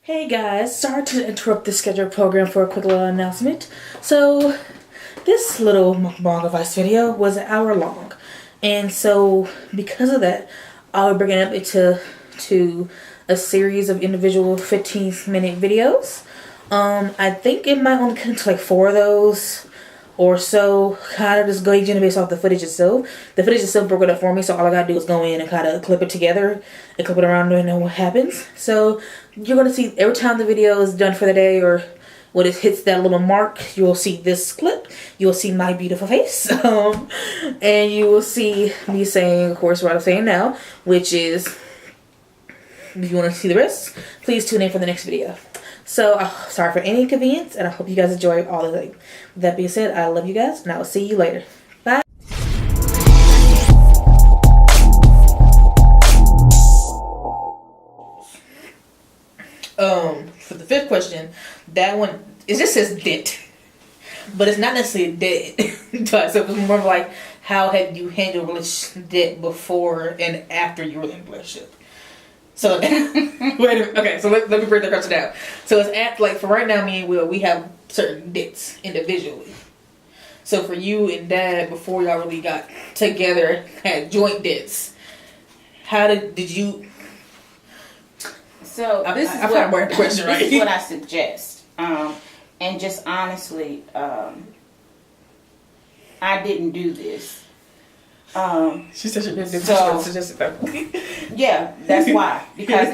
Hey guys, sorry to interrupt the scheduled program for a quick little announcement. So, this little mukbang advice video was an hour long, and so because of that, I'll bring it up into a series of individual 15-minute videos. I think it might only come to like 4 of those or so, kind of just gauging based off the footage itself. The footage itself broke it up for me, so all I gotta do is go in and kind of clip it together and clip it around and know what happens. So you're gonna see every time the video is done for the day or when it hits that little mark, you will see this clip. You will see my beautiful face, and you will see me saying, of course, what I'm saying now, which is, if you want to see the rest, please tune in for the next video. So, sorry for any inconvenience, and I hope you guys enjoy all of it. With that being said, I love you guys, and I will see you later. Bye. For the fifth question, that one, it just says debt. But it's not necessarily debt. So it was more like, how have you handled relationship debt before and after you were in a relationship? So, okay, so let me break that question down. So it's at, like, for right now, me and Will, we have certain debts individually. So for you and Dad, before y'all really got together, had joint debts. How did you... So this is what I suggest. And just honestly, I didn't do this. She said she didn't do this. Yeah, that's why. Because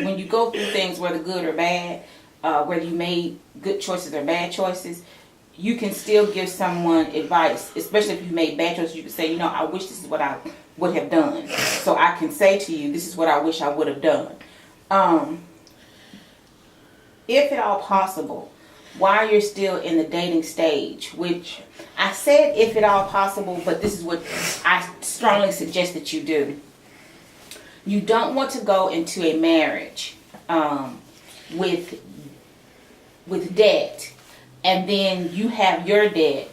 when you go through things, whether good or bad, whether you made good choices or bad choices, you can still give someone advice. Especially if you made bad choices, you can say, I wish this is what I would have done. So I can say to you, this is what I wish I would have done. If at all possible, while you're still in the dating stage, which I said if at all possible, but this is what I strongly suggest that you do. You don't want to go into a marriage with debt, and then you have your debt,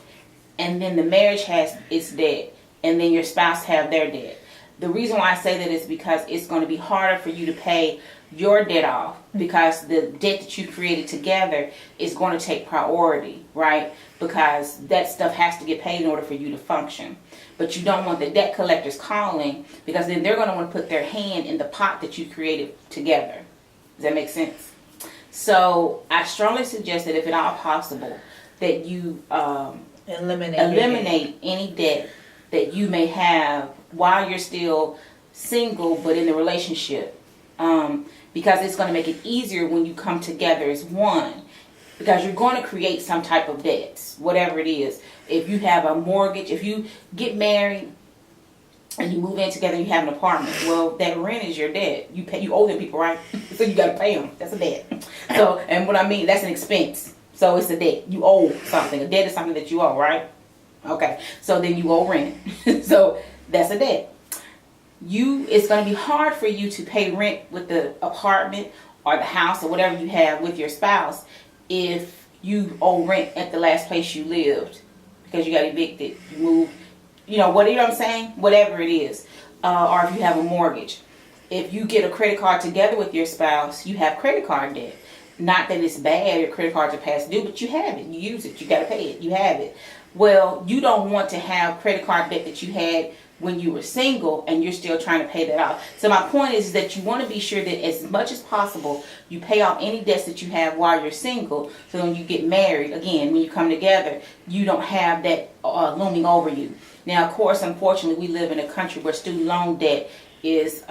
and then the marriage has its debt, and then your spouse have their debt. The reason why I say that is because it's going to be harder for you to pay your debt off, because the debt that you created together is going to take priority, right? Because that stuff has to get paid in order for you to function. But you don't want the debt collectors calling, because then they're going to want to put their hand in the pot that you created together. Does that make sense? So I strongly suggest that if at all possible, that you eliminate any debt that you may have while you're still single but in the relationship. Because it's going to make it easier when you come together as one. Because you're going to create some type of debts, whatever it is. If you have a mortgage, if you get married and you move in together, you have an apartment. Well, that rent is your debt. You owe them people, right? So you got to pay them. That's a debt. So, and what I mean, that's an expense. So it's a debt. You owe something. A debt is something that you owe, right? Okay. So then you owe rent. So that's a debt. It's going to be hard for you to pay rent with the apartment or the house or whatever you have with your spouse if you owe rent at the last place you lived because you got evicted, you moved, what I'm saying? Whatever it is. Or if you have a mortgage. If you get a credit card together with your spouse, you have credit card debt. Not that it's bad, your credit cards are past due, but you have it. You use it. You got to pay it. You have it. Well, you don't want to have credit card debt that you had when you were single and you're still trying to pay that off. So my point is that you want to be sure that as much as possible you pay off any debts that you have while you're single, so when you get married, again, when you come together, you don't have that looming over you. Now, of course, unfortunately, we live in a country where student loan debt is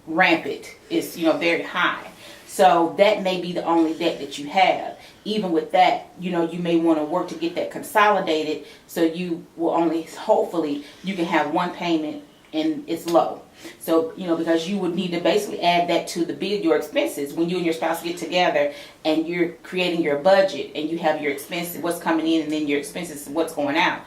rampant. It's very high. So that may be the only debt that you have. Even with that, you may want to work to get that consolidated, so you will only, hopefully, you can have one payment and it's low. So, because you would need to basically add that to your expenses. When you and your spouse get together and you're creating your budget and you have your expenses, what's coming in, and then your expenses, what's going out.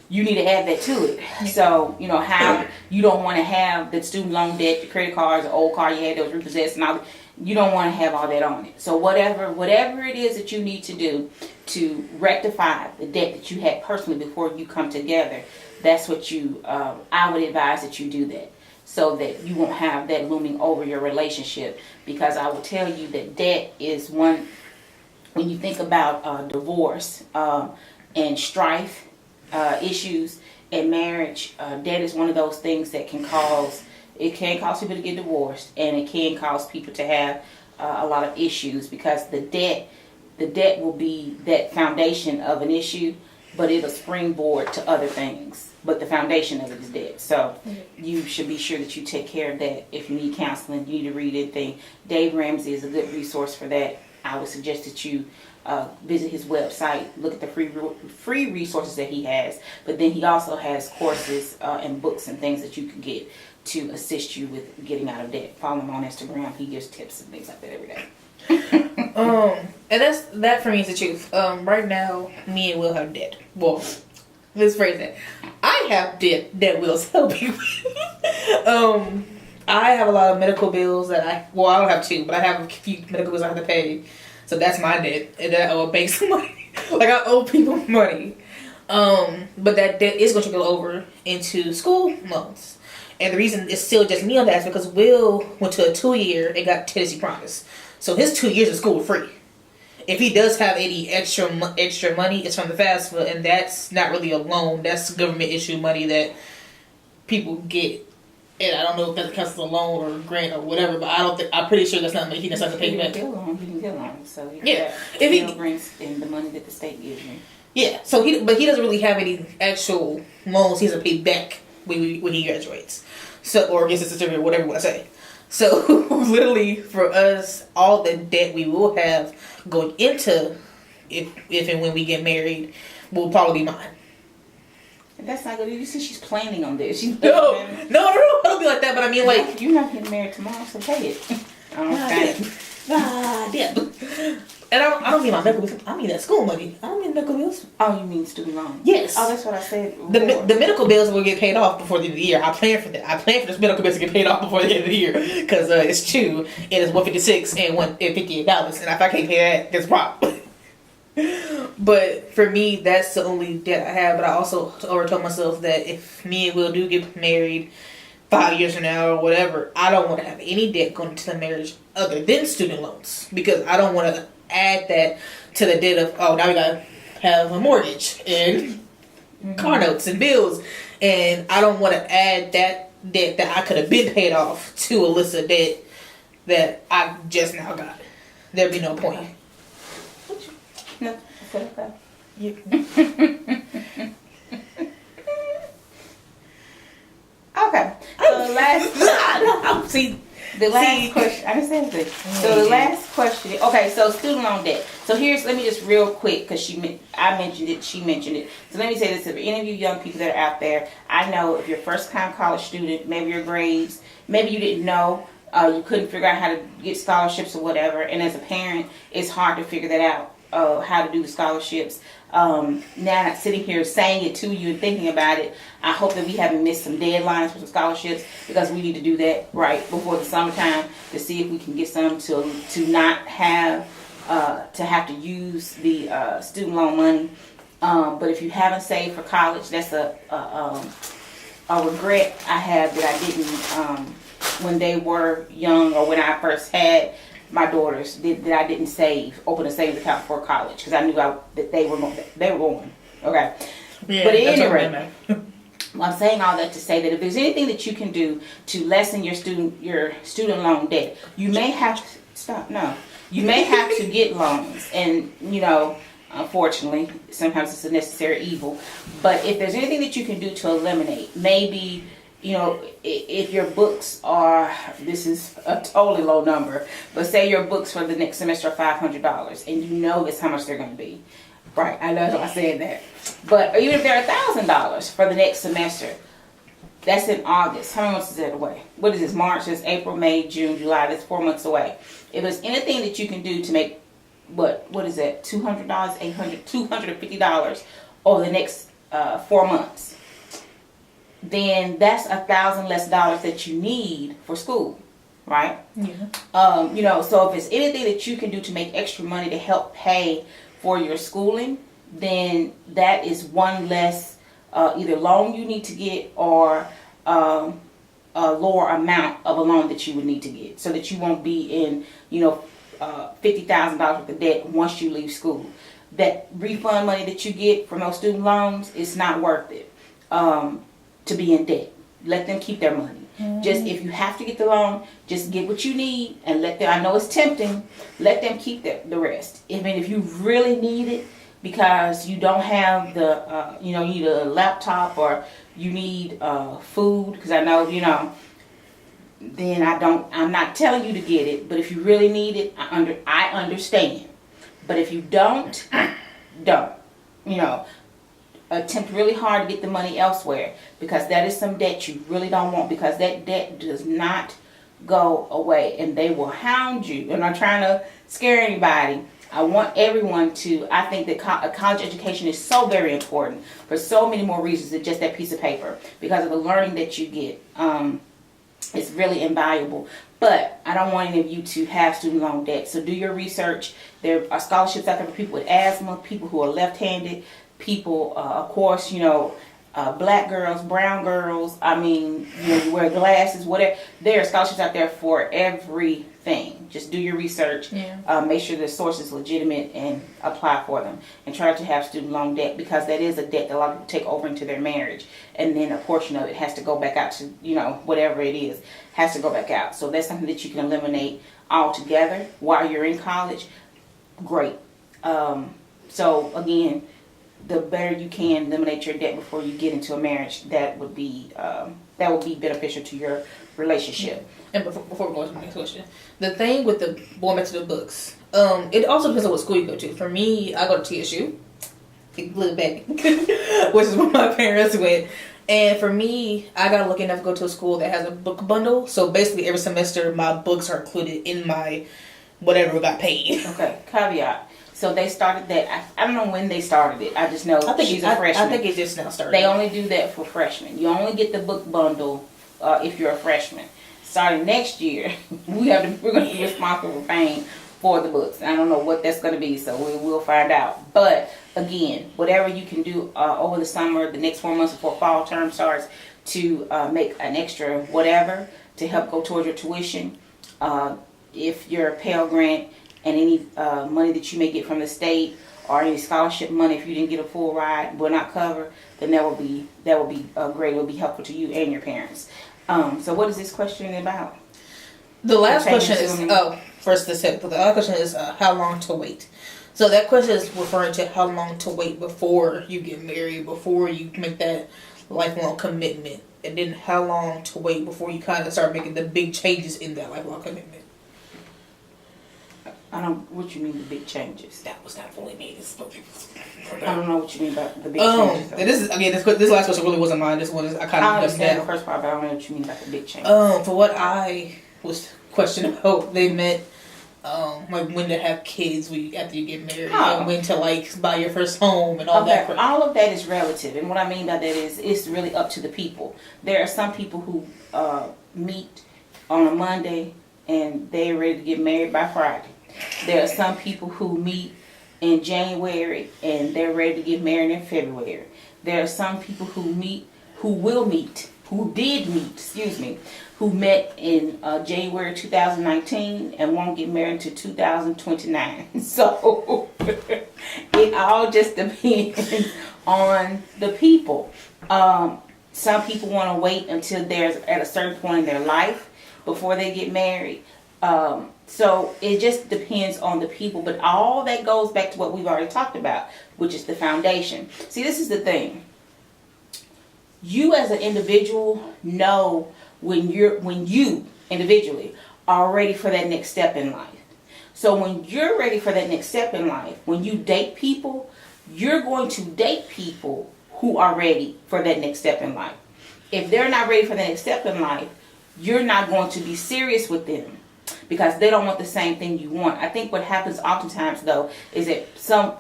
You need to add that to it. So, how you don't want to have the student loan debt, your credit cards, the old car you had that was repossessed and all that. You don't want to have all that on it. So whatever it is that you need to do to rectify the debt that you had personally before you come together, that's what I would advise that you do that. so that you won't have that looming over your relationship. Because I will tell you that debt is one, when you think about divorce and strife issues in marriage, debt is one of those things that can cause people to get divorced, and it can cause people to have a lot of issues, because the debt will be that foundation of an issue, but it'll springboard to other things. But the foundation of it is debt. So you should be sure that you take care of that. If you need counseling, you need to read anything. Dave Ramsey is a good resource for that. I would suggest that you visit his website, look at the free resources that he has. But then he also has courses and books and things that you can get to assist you with getting out of debt. Follow him on Instagram. He gives tips and things like that every day. And that for me is the truth. Right now, me and Will have debt. Well, let's phrase that. I have debt that Will's helping with. I have a lot of medical bills that I don't have two, but I have a few medical bills I have to pay. So that's my debt, and then I owe banks money. Like, I owe people money. But that debt is going to go over into school loans. And the reason it's still just me on that is because Will went to a 2-year and got Tennessee Promise. So his 2 years of school were free. If he does have any extra money, it's from the FAFSA, and that's not really a loan. That's government issue money that people get. And I don't know if that counts as a loan or grant or whatever, but I'm pretty sure that's not money he doesn't pay back. You can get a loan. So yeah, if he brings in the money that the state gives you. Yeah. So he doesn't really have any actual loans he has to pay back when he graduates. So, or gets a certificate, whatever you want to say. So literally for us, all the debt we will have going into if and when we get married will probably be mine. That's not good. You see, she's planning on this. No, I don't be like that. But I mean, like, you're not getting married tomorrow, so pay it. Damn. And I don't mean my medical bills. I mean that school money. I don't mean medical bills. Oh, you mean student loan? Yes. Oh, that's what I said. The medical bills will get paid off before the end of the year. I plan for that. I plan for this medical bills to get paid off before the end of the year because it's two. It is $156 and $158, and if I can't pay that, that's a problem. But for me, that's the only debt I have. But I also told myself that if me and Will do get married 5 years from now or whatever, I don't want to have any debt going into the marriage other than student loans, because I don't want to add that to the debt of, oh, now we gotta have a mortgage and car notes and bills, and I don't want to add that debt that I could have been paid off to Alyssa debt that I just now got. There'd be no point. No, okay. Yeah. Okay. So the last question. I understand this. So the last question. Okay. So student loan debt. So let me just real quick, because I mentioned it. She mentioned it. So let me say this: if any of you young people that are out there, I know if you're a first-time college student, maybe your grades, maybe you didn't know, you couldn't figure out how to get scholarships or whatever, and as a parent, it's hard to figure that out. How to do the scholarships. Now I'm sitting here saying it to you and thinking about it. I hope that we haven't missed some deadlines for some scholarships, because we need to do that right before the summertime to see if we can get some to not have to use the student loan money. But if you haven't saved for college, that's a regret I have that I didn't when they were young, or when I first had my daughters, that I didn't open a savings account for college, because I knew that they were going. Okay. Yeah, but anyway, I'm saying all that to say that if there's anything that you can do to lessen your student loan debt, you may have to stop. No, you may have to get loans, and unfortunately, sometimes it's a necessary evil. But if there's anything that you can do to eliminate, maybe. If your books are, this is a totally low number, but say your books for the next semester are $500, and you know that's how much they're going to be. Right, I know I said that. But even if they're $1,000 for the next semester, that's in August. How many months is that away? What is this? March, that's April, May, June, July. That's 4 months away. If there's anything that you can do to make, what is that? $200, $800, $250 over the next 4 months. Then that's $1,000 less dollars that you need for school, right? Yeah. So if it's anything that you can do to make extra money to help pay for your schooling, then that is one less either loan you need to get, or a lower amount of a loan that you would need to get, so that you won't be in, $50,000 worth of debt once you leave school. That refund money that you get from those student loans, it's not worth it to be in debt. Let them keep their money. Just if you have to get the loan, just get what you need and let them. I know it's tempting. Let them keep the rest. If you really need it because you don't have the, you need a laptop or you need food, because I know, then I'm not telling you to get it. But if you really need it, I understand. But if you don't, attempt really hard to get the money elsewhere, because that is some debt you really don't want, because that debt does not go away and they will hound you. I'm not trying to scare anybody. I want everyone to, I think that a college education is so very important for so many more reasons than just that piece of paper, because of the learning that you get. It's really invaluable. But I don't want any of you to have student loan debt. So do your research. There are scholarships out there for people with asthma, people who are left-handed, people, of course, black girls, brown girls. You wear glasses, whatever. There are scholarships out there for everything. Just do your research. Yeah. Make sure the source is legitimate and apply for them. And try to have student loan debt, because that is a debt that a lot of people take over into their marriage. And then a portion of it has to go back out to, whatever it is, has to go back out. So that's something that you can eliminate altogether while you're in college. Great. So again, the better you can eliminate your debt before you get into a marriage, that would be beneficial to your relationship. And before we go to the next question, the thing with the going back to the books, it also depends on what school you go to. For me, I go to TSU, little baby, which is where my parents went. And for me, I gotta look enough to go to a school that has a book bundle. So basically, every semester, my books are included in my whatever got paid. Okay, caveat. So they started that. I don't know when they started it. I just know she's a freshman. I think it just now started. They only do that for freshmen. You only get the book bundle if you're a freshman. Starting next year, we're going to be responsible for paying for the books. I don't know what that's going to be, so we'll find out. But again, whatever you can do over the summer, the next 4 months before fall term starts, to make an extra whatever to help go towards your tuition. If you're a Pell Grant, and any money that you may get from the state, or any scholarship money, if you didn't get a full ride, will not cover, then that will be great. It will be helpful to you and your parents. So what is this question about? The last question is first the second. The other question is how long to wait. So that question is referring to how long to wait before you get married, before you make that lifelong commitment, and then how long to wait before you kind of start making the big changes in that lifelong commitment. I don't. What you mean the big changes? That was not fully me. I don't know what you mean by the big changes. This is again. This last question really wasn't mine. This one is I kind of understand the first part, but I don't know what you mean by the big changes. For what I was questioning about, they meant like when to have kids after you get married, and when to buy your first home and all that. All of that is relative, and what I mean by that is it's really up to the people. There are some people who meet on a Monday and they're ready to get married by Friday. There are some people who meet in January and they're ready to get married in February. There are some people who met in January 2019 and won't get married until 2029. So it all just depends on the people. Some people want to wait until they're at a certain point in their life before they get married. So it just depends on the people, but all that goes back to what we've already talked about, which is the foundation. See, this is the thing. You as an individual know when you individually are ready for that next step in life. So when you're ready for that next step in life, when you date people, you're going to date people who are ready for that next step in life. If they're not ready for the next step in life, you're not going to be serious with them, because they don't want the same thing you want. I think what happens oftentimes, though, is that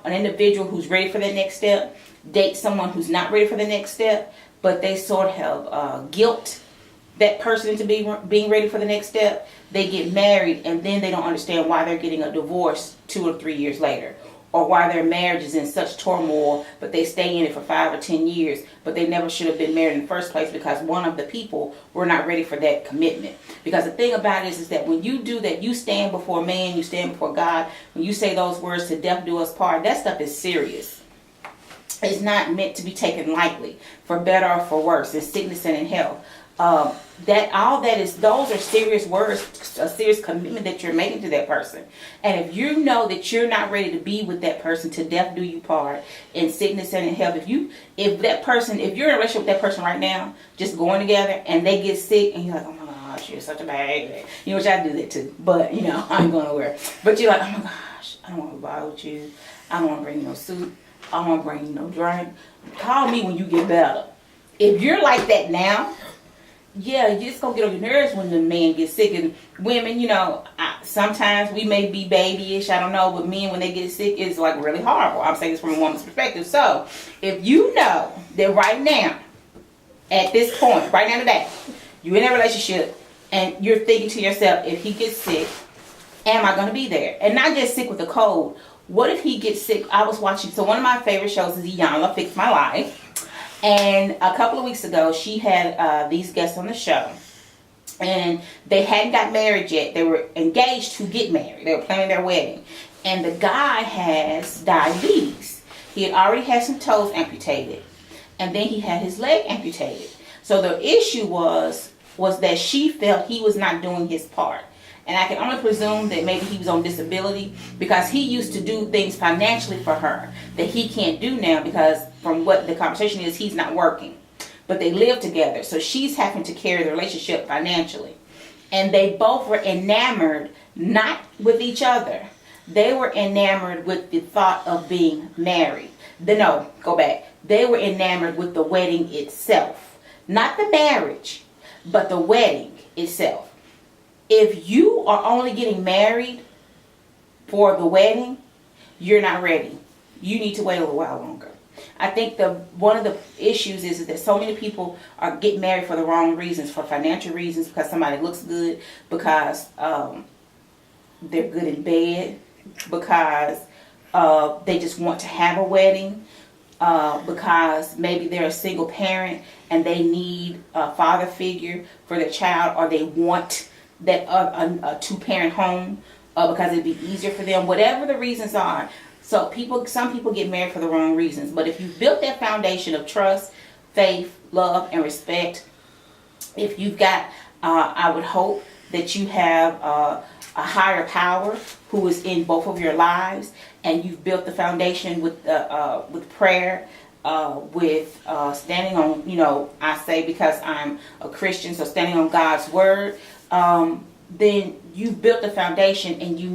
an individual who's ready for that next step dates someone who's not ready for the next step, but they sort of guilt that person into being ready for the next step. They get married, and then they don't understand why they're getting a divorce 2 or 3 years later. or why their marriage is in such turmoil, but they stay in it for 5 or 10 years, but they never should have been married in the first place because one of the people were not ready for that commitment. Because the thing about it is that when you do that, you stand before man, you stand before God. When you say those words, to death do us part, that stuff is serious. It's not meant to be taken lightly, for better or for worse, in sickness and in health. Those are serious words, a serious commitment that you're making to that person. And if you know that you're not ready to be with that person to death do you part, in sickness and in health, if you're in a relationship with that person right now, just going together, and they get sick, and you're like, oh my gosh, you're such a bad baby. You know, which I do that too, but I ain't going nowhere. But you're like, oh my gosh, I don't want to bother with you. I don't want to bring you no soup. I don't want to bring you no drink. Call me when you get better. If you're like that now, yeah, you're just going to get on your nerves when the man gets sick. And women, sometimes we may be babyish, I don't know, but men, when they get sick, it's like really horrible. I'm saying this from a woman's perspective. So, if you know that right now, at this point, right now today, you're in a relationship, and you're thinking to yourself, if he gets sick, am I going to be there? And not just sick with a cold. What if he gets sick? I was watching, so one of my favorite shows is Iyanla Fix My Life. And a couple of weeks ago, she had these guests on the show. And they hadn't got married yet. They were engaged to get married. They were planning their wedding. And the guy has diabetes. He had already had some toes amputated. And then he had his leg amputated. So the issue was that she felt he was not doing his part. And I can only presume that maybe he was on disability, because he used to do things financially for her that he can't do now, because from what the conversation is, he's not working. But they live together, so she's having to carry the relationship financially. And they both were enamored, not with each other. They were enamored with the thought of being married. They were enamored with the wedding itself. Not the marriage, but the wedding itself. If you are only getting married for the wedding, you're not ready. You need to wait a little while longer. I think one of the issues is that so many people are getting married for the wrong reasons, for financial reasons, because somebody looks good, because they're good in bed, because they just want to have a wedding, because maybe they're a single parent and they need a father figure for their child, or they want that a two-parent home because it'd be easier for them. Whatever the reasons are. So some people get married for the wrong reasons. But if you've built that foundation of trust, faith, love, and respect, if you've got, I would hope that you have a higher power who is in both of your lives, and you've built the foundation with prayer, with standing on, I say because I'm a Christian, so standing on God's word. Then you've built the foundation, and you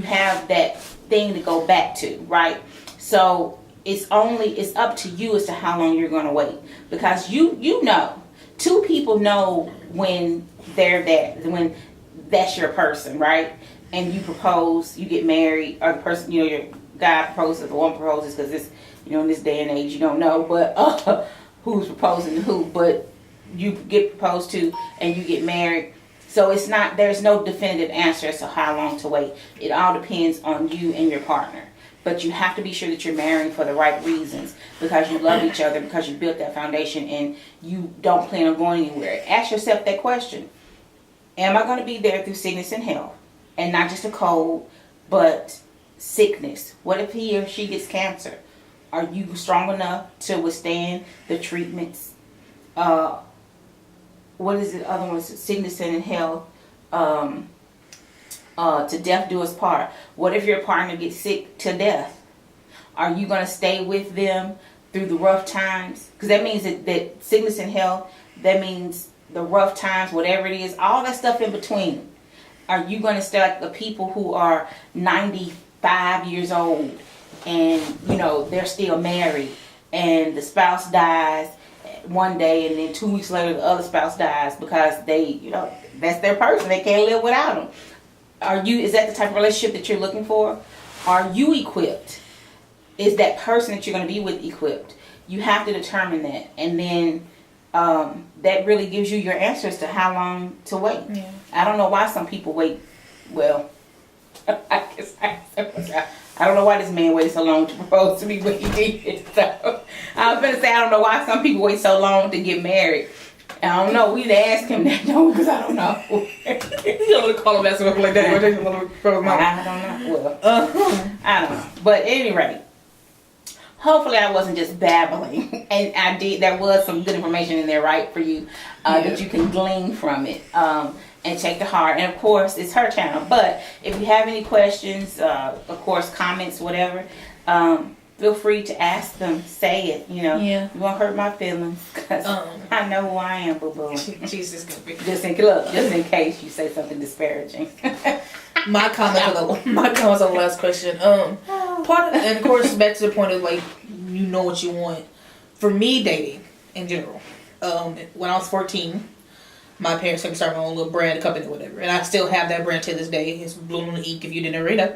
have that thing to go back to, right? So it's up to you as to how long you're going to wait, because two people know when they're there, when that's your person, right? And you propose, you get married, or the person, your guy proposes, the woman proposes, because it's, in this day and age, you don't know, but who's proposing to who, but you get proposed to and you get married. So there's no definitive answer as to how long to wait. It all depends on you and your partner. But you have to be sure that you're marrying for the right reasons, because you love each other, because you built that foundation, and you don't plan on going anywhere. Ask yourself that question. Am I going to be there through sickness and health? And not just a cold, but sickness. What if he or she gets cancer? Are you strong enough to withstand the treatments? What is the other one? Sickness and health. To death do us part. What if your partner gets sick to death? Are you going to stay with them through the rough times? Because that means that sickness and health, that means the rough times, whatever it is, all that stuff in between. Are you going to stay like the people who are 95 years old and, they're still married, and the spouse dies one day, and then 2 weeks later the other spouse dies because they, that's their person. They can't live without them. Is that the type of relationship that you're looking for? Are you equipped? Is that person that you're going to be with equipped? You have to determine that. And then that really gives you your answers to how long to wait. Yeah. I don't know why some people wait. Well, I I don't know why this man waited so long to propose to me when he did. So I was gonna say I don't know why some people wait so long to get married. I don't know. We'd ask him that though, because I don't know. You don't want to call him that something like that. I don't know. Well, I don't know. But at any rate, hopefully I wasn't just babbling, and I did. There was some good information in there, right, for you that you can glean from it. And take to heart. And of course, it's her channel. But if you have any questions, of course, comments, whatever, feel free to ask them. Say it. You know, you won't hurt my feelings because I know who I am, boo boo. Jesus, just in case you say something disparaging. My comment on the last question. And of course, back to the point of like, you know what you want. For me, dating in general. When I was 14. My parents had me start my own little brand company or whatever. And I still have that brand to this day. It's Blue Lunatics, if you didn't already know.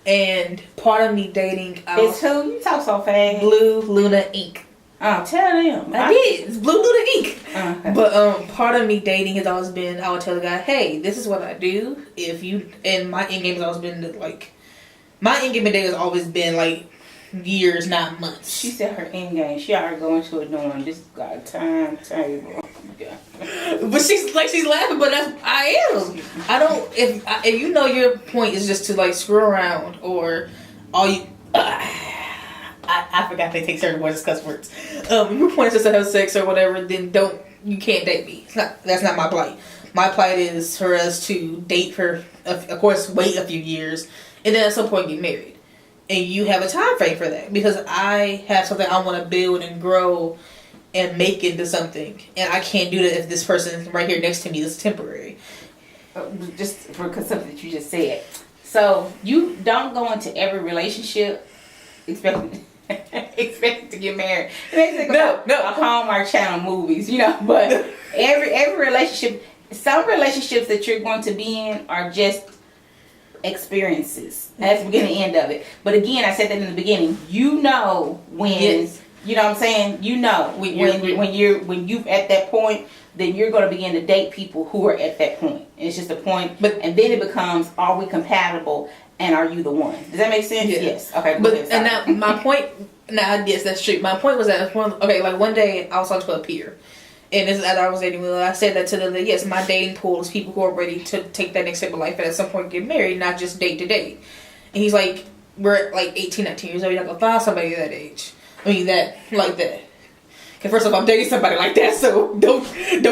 And part of me dating... It's who? You talk so fast. Blue Luna Inc. Oh, tell them. I did. It's Blue Luna Inc. Okay. But part of me dating has always been, I would tell the guy, hey, this is what I do. If you... And my end game has always been like... My end game in dating has always been like years, not months. She said her end game. She already going to it knowing this got a timetable. Yeah. But she's laughing, but I am. I don't. If you know your point is just to like screw around or all you. I forgot they take certain words as cuss words. If your point is just to have sex or whatever, then you can't date me. That's not my plight. My plight is for us to date for, of course, wait a few years, and then at some point get married. And you have a time frame for that because I have something I want to build and grow and make into something, and I can't do that if this person right here next to me is temporary. Just for something that you just said. So you don't go into every relationship expecting to get married. No. A Hallmark Channel movies, you know. But every relationship, some relationships that you're going to be in are just experiences. That's the beginning and end of it. But again, I said that in the beginning. You know when. Yes. You know what I'm saying? You know when you're at that point, then you're going to begin to date people who are at that point. And it's just a point, and then it becomes: are we compatible? And are you the one? Does that make sense? Yeah. Yes. Okay. But and now my point. Now yes, that's true. My point was that one day I was talking to a peer, and this is as I was dating. I said that to them that yes, my dating pool is people who are ready to take that next step of life and at some point get married, not just date to date. And he's like, we're at like 18, 19 years old. You're not gonna find somebody that age. I mean that. Okay, first of all, I'm dating somebody like that, so don't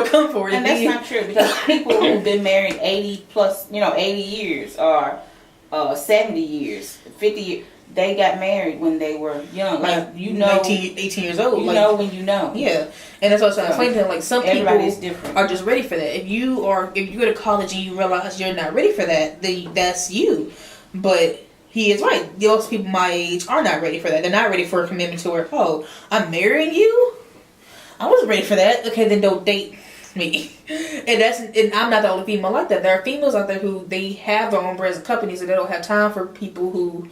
come for it. And that's not true because people who've been married 80 years or 70 years, 50 years, they got married when they were young. Like, 19, 18 years old. You know when you know. Yeah. And that's what I was explaining to them. Like, some people different. are just ready for that. If you go to college and you realize you're not ready for that, then that's you. But he is right. Those people my age are not ready for that. They're not ready for a commitment to where, oh, I'm marrying you? I wasn't ready for that. Okay, then don't date me. And I'm not the only female like that. There are females out there who they have their own brands and companies and they don't have time for people who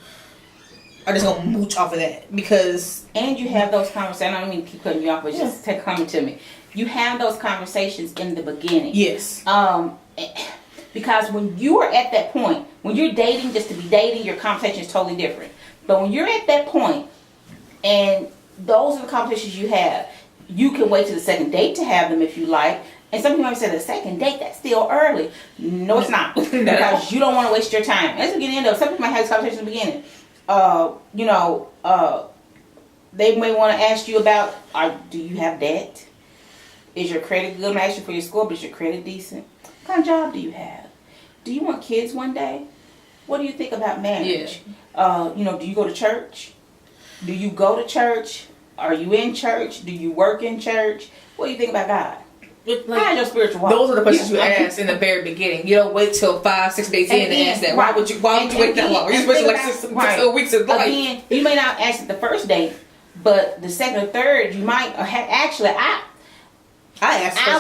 are just gonna mooch off of that and you have those conversations. I don't mean to keep cutting you off, but just coming to me. You have those conversations in the beginning. Yes. Because when you are at that point, when you're dating just to be dating, your conversation is totally different. But when you're at that point, and those are the conversations you have, you can wait till the second date to have them if you like. And some people might say the second date, that's still early. No, it's not. Because you don't want to waste your time. That's the beginning of. Some people might have this conversation in the beginning. They may want to ask you about, do you have debt? Is your credit good? I'm asking you for your score, but is your credit decent? What kind of job do you have? Do you want kids one day? What do you think about marriage? Yeah. Do you go to church? Do you go to church? Are you in church? Do you work in church? What do you think about God? How's your spiritual walk? Those are the questions you ask in the very beginning. You don't wait till 5-6 days in and ask that. Why would you wait that long? You're supposed to like 6 weeks of life. Again, you may not ask it the first date, but the second or third, you might actually. I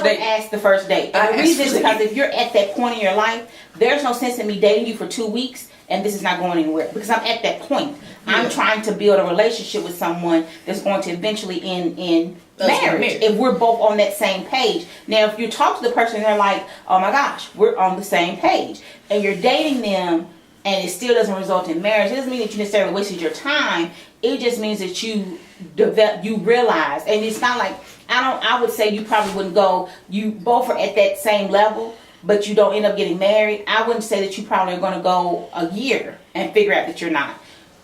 would ask the first date. And the reason is because if you're at that point in your life, there's no sense in me dating you for 2 weeks and this is not going anywhere because I'm at that point. Yeah. I'm trying to build a relationship with someone that's going to eventually end in marriage if we're both on that same page. Now, if you talk to the person and they're like, oh my gosh, we're on the same page, and you're dating them and it still doesn't result in marriage, it doesn't mean that you necessarily wasted your time. It just means that you realize, and it's not like, I would say you probably wouldn't go, you both are at that same level, but you don't end up getting married. I wouldn't say that you probably are going to go a year and figure out that you're not.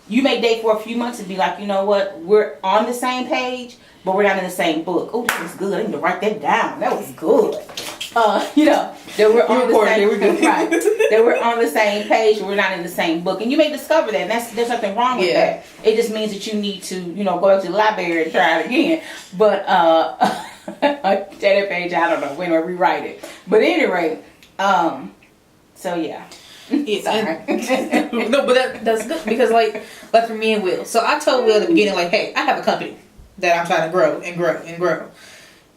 You may date for a few months and be like, you know what, we're on the same page, but we're not in the same book. Oh, that was good. I need to write that down. That was good. You know, that we're on the same right. That we're on the same page, but we're not in the same book. And you may discover that, and there's nothing wrong with that. It just means that you need to, you know, go back to the library and try it again. But that page, I don't know when we'll rewrite it. But anyway, so yeah. No, but that's good because like for me and Will. So I told Will at the beginning, like, hey, I have a company that I'm trying to grow and grow and grow.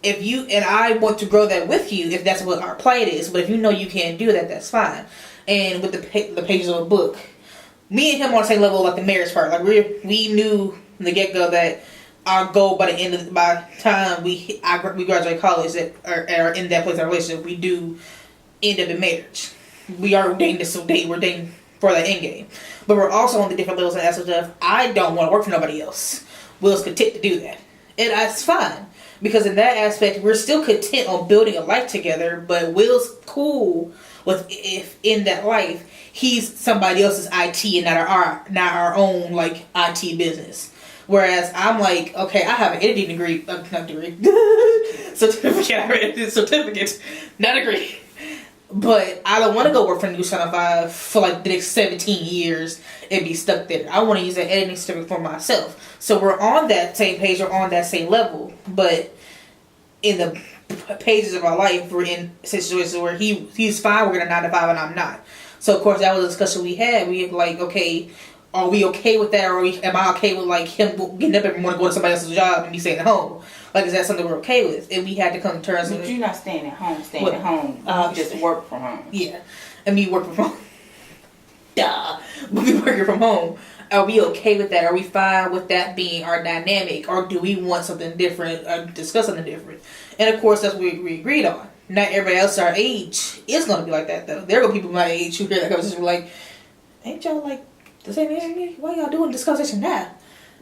If you and I want to grow that with you, if that's what our plan is, but if you know you can't do that, that's fine. And with the pages of a book, me and him are on the same level, like the marriage part. Like we knew from the get go that our goal by the time we graduate college that are in that place in our relationship, we do end up in marriage. We are dating this date. We're dating for that end game, but we're also on the different levels and aspects of I don't want to work for nobody else. Will's content to do that, and that's fine. Because in that aspect, we're still content on building a life together, but Will's cool with if in that life he's somebody else's IT and not our own like IT business. Whereas I'm like, okay, I have an editing degree, not degree, certificate. I have an editing certificate, not degree. But I don't want to go work for News Channel 5 for like the next 17 years and be stuck there. I want to use that editing certificate for myself. So we're on that same page, we're on that same level. But in the pages of our life, we're in situations where he's fine working a 9 to 5 and I'm not. So of course that was a discussion we had. We were like, okay, are we okay with that? Or am I okay with like him getting up every morning, going to somebody else's job and me staying at home? Like, is that something we're okay with? And we had to come to terms with it. But you're not staying at home. At home. You just work from home. Yeah. And me working from home. Duh. But we working from home. Are we okay with that? Are we fine with that being our dynamic? Or do we want something different or discuss something different? And of course, that's what we agreed on. Not everybody else our age is going to be like that, though. There are people my age who hear that conversation like, ain't y'all like the same age? Why y'all doing this conversation now?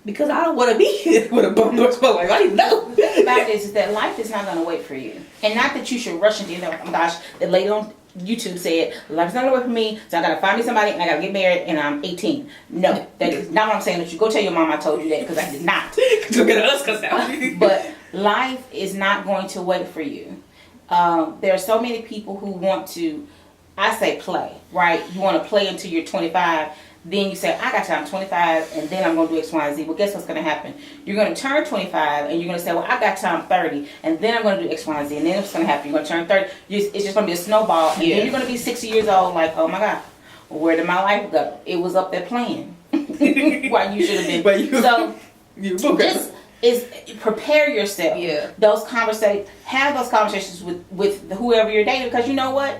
Because I don't want to be here with a bum nose smell. Like, I didn't know. The thing about it is that life is not going to wait for you. And not that you should rush into it. Oh my gosh, the lady on YouTube said, life's not going to wait for me, so I got to find me somebody and I got to get married and I'm 18. No, that is not what I'm saying. That you go tell your mom I told you that, because I did not. Look at us, cause now. But life is not going to wait for you. There are so many people who want to, I say play, right? You want to play until you're 25. Then you say, I got time, 25, and then I'm going to do X, Y, and Z. Well, guess what's going to happen? You're going to turn 25, and you're going to say, well, I got time, 30, and then I'm going to do X, Y, and Z. And then what's going to happen? You're going to turn 30. It's just going to be a snowball. And then you're going to be 60 years old, like, oh, my God. Where did my life go? It was up there playing. While you should have been. Just prepare yourself. Yeah. Have those conversations with whoever you're dating, because you know what?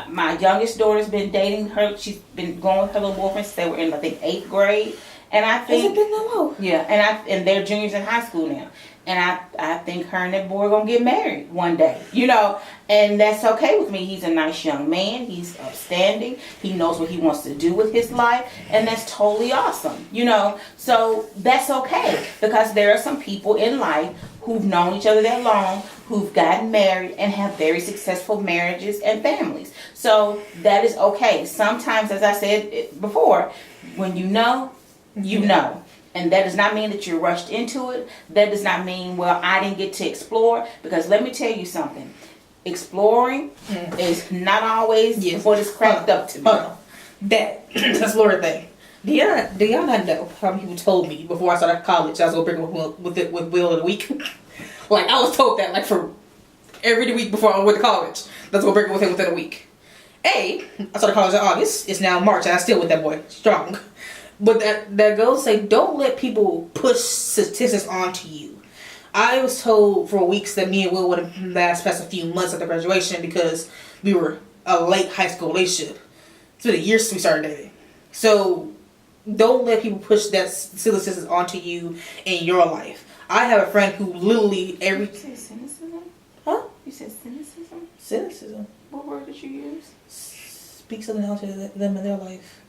My youngest daughter's been dating her. She's been going with her little boyfriend since they were in, I think, 8th grade. And I think, has it been that long? Yeah, and they're juniors in high school now. And I think her and that boy are gonna get married one day. You know, and that's okay with me. He's a nice young man. He's upstanding. He knows what he wants to do with his life, and that's totally awesome. You know, so that's okay, because there are some people in life who've known each other that long, who've gotten married and have very successful marriages and families. So that is okay. Sometimes, as I said before, when you know, you know. And that does not mean that you're rushed into it. That does not mean, well, I didn't get to explore. Because let me tell you something. Exploring is not always what it's cracked up to be. That's Laura thing. Do y'all not know how many people told me before I started college I was going to break with Will in a week? Like, I was told that like for every week before I went to college. That's what breaking with him within a week. I started college in August. It's now March and I'm still with that boy. Strong. But that goes say, don't let people push statistics onto you. I was told for weeks that me and Will would have last past a few months after graduation because we were a late high school relationship. It's been a year since we started dating. So don't let people push that statistics onto you in your life. I have a friend who literally You said cynicism? Huh? You said cynicism? Cynicism. What word did you use? Speak something else to them in their life.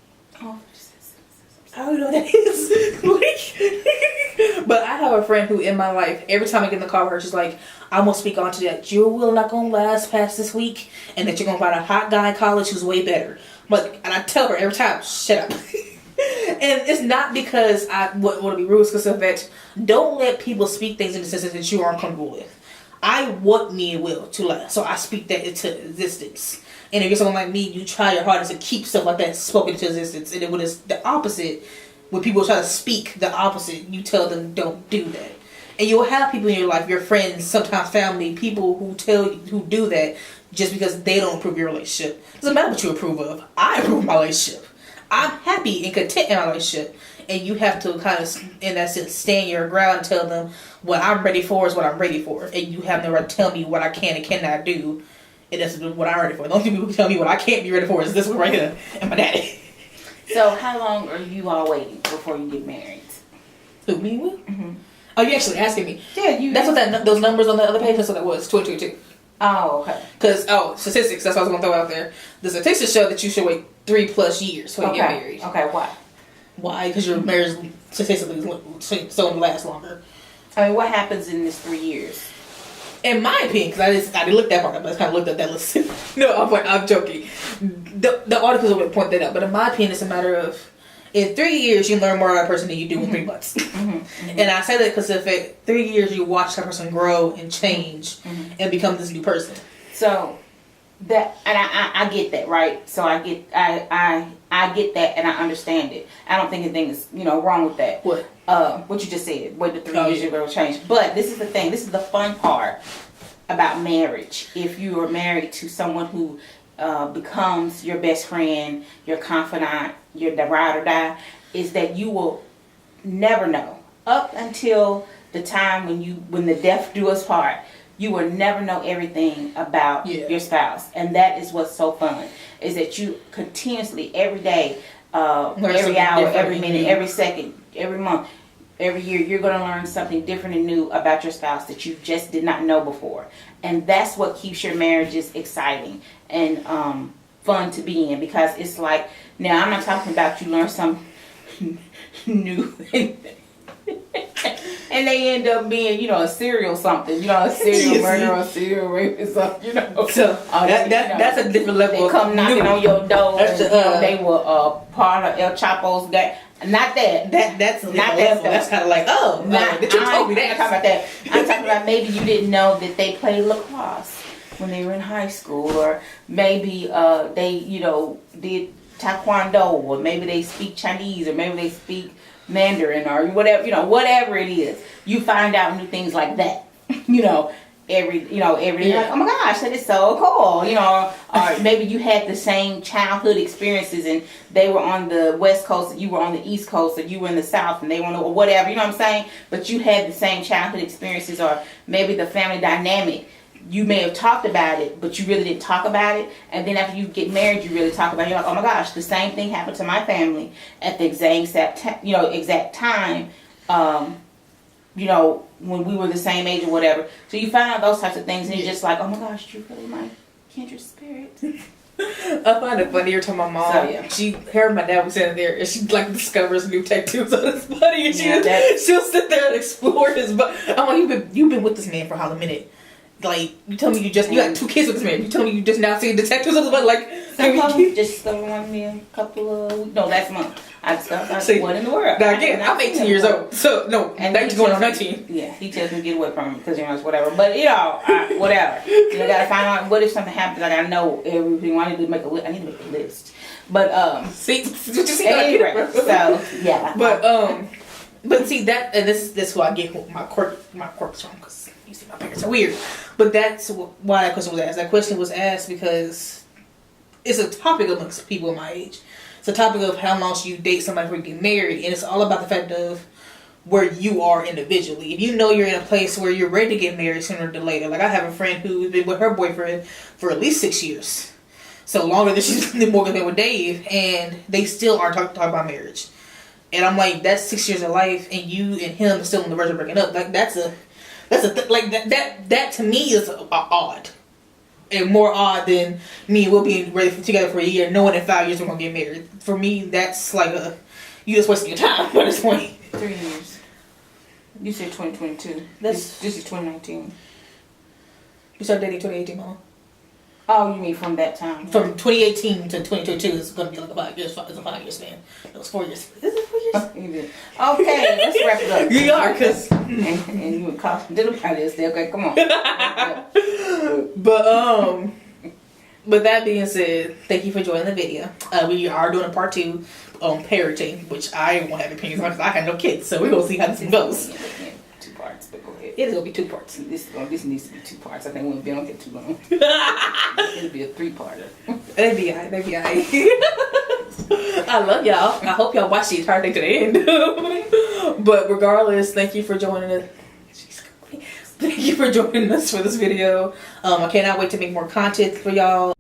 Oh, I don't know what that is. But I have a friend who in my life, every time I get in the car with her, she's like, I'm going to speak on to that. Your will not going to last past this week, and that you're going to find a hot guy in college who's way better. But, and I tell her every time, shut up. And it's not because I want to be rude, it's because of that. Don't let people speak things into existence that you aren't comfortable with. I want me and will to last, so I speak that into existence. And if you're someone like me, you try your hardest to keep stuff like that spoken into existence. And then when it's the opposite, when people try to speak the opposite, you tell them don't do that. And you'll have people in your life, your friends, sometimes family, people who who do that just because they don't approve your relationship. It doesn't matter what you approve of. I approve of my relationship. I'm happy and content in my relationship. And you have to kind of, in that sense, stand your ground and tell them what I'm ready for is what I'm ready for. And you have no right to tell me what I can and cannot do. And that's what I'm ready for. The only people who tell me what I can't be ready for is this one right here and my daddy. So how long are you all waiting before you get married? Who, me and Will? Mm-hmm. Oh, you actually asking me? Yeah, you. That's what those numbers on the other page, that's what that was, 2022. Oh, okay. Because, statistics, that's what I was going to throw out there. The statistics show that you should wait 3+ years before you get married. Okay, why? Why? Because your marriage statistically so it lasts longer. I mean, what happens in this 3 years? In my opinion, because I didn't look that part up, I just kind of looked at that list. No, I'm joking. The articles would point that out, but in my opinion, it's a matter of in 3 years you learn more about a person than you do in 3 months. Mm-hmm. Mm-hmm. And I say that because if in 3 years you watch that person grow and change and become this new person. So that, and I get that, right? So I get that, and I understand it. I don't think anything is wrong with that. What? What you just said. Wait the 3 years you're gonna change. But this is the thing. This is the fun part about marriage. If you are married to someone who becomes your best friend, your confidant, your ride or die, is that you will never know up until the time when the death do us part. You will never know everything about your spouse, and that is what's so fun. Is that you continuously every day, every hour, every minute, every second, every month, every year, you're going to learn something different and new about your spouse that you just did not know before. And that's what keeps your marriages exciting and fun to be in, because it's like, now I'm not talking about you learn something new and they end up being, a serial something, a serial murderer, a serial rapist, So that's a different level. They come knocking on your door, and they were part of El Chapo's gang. Not that. That's not that. That's kind of like, oh, no, I'm talking about that. I'm talking about maybe you didn't know that they played lacrosse when they were in high school, or maybe they, did taekwondo, or maybe they speak Chinese, or maybe they speak Mandarin, or whatever, whatever it is. You find out new things like that, every day, like, oh my gosh, that is so cool, or maybe you had the same childhood experiences and they were on the West Coast and you were on the East Coast, or you were in the South and they were on or whatever, you know what I'm saying? But you had the same childhood experiences, or maybe the family dynamic. You may have talked about it, but you really didn't talk about it. And then after you get married, you really talk about it. You're like, oh my gosh, the same thing happened to my family at the exact time, when we were the same age or whatever. So you find out those types of things, and you're just like, oh my gosh, you're really my kindred spirit. I find it funny. You're talking about my mom. So, her and my dad was sitting there, and she discovers new tattoos on his body, and she'll sit there and explore his body. I'm like, you've been with this man for a minute. Like, you tell me you got 2 kids with this man. You tell me you just now seeing the tattoos on his body. Like, just discovered one me a couple of last month. I discovered what in the world. Now again, I'm 18 years old, so no, and that's going on 19. Yeah, he tells me to get away from him because it's whatever. But whatever. I gotta find out what if something happens. I gotta know everything. I need to make a list. But see, what you see? Anyway, so yeah. But see that, and this is why I get my quirks from, because you see my parents are weird. But that's why that question was asked. That question was asked because it's a topic amongst people my age. It's a topic of how long should you date somebody before you get married, and it's all about the fact of where you are individually. If you know you're in a place where you're ready to get married sooner than later. Like, I have a friend who's been with her boyfriend for at least 6 years. So longer than she's been with Dave, and they still aren't talking about marriage. And I'm like, that's 6 years of life, and you and him are still on the verge of breaking up. Like, that to me is odd. more odd than me. We'll be ready together for a year, knowing in 5 years we're gonna get married. For me, that's like you just wasting your time at this point. 3 years. You said 2022. This is 2019. You started dating 2018, Mama. Oh, you mean from that time? From 2018 to 2022 is going to be like a 5 years. It's a 5 year span. It was 4 years. Is it 4 years? Okay, let's wrap it up. You are, cause and you would call did about this. Okay, come on. But that being said, thank you for joining the video. We are doing a part 2 on parenting, which I won't have opinions on because I have no kids. So we're gonna see how this goes. 2 parts, but go ahead. It is gonna be 2 parts. This needs to be 2 parts. I think we'll be on it too long. It'll be a 3-parter. They be alright. I love y'all. I hope y'all watch the entire thing to the end. But regardless, thank you for joining us. Thank you for joining us for this video. I cannot wait to make more content for y'all.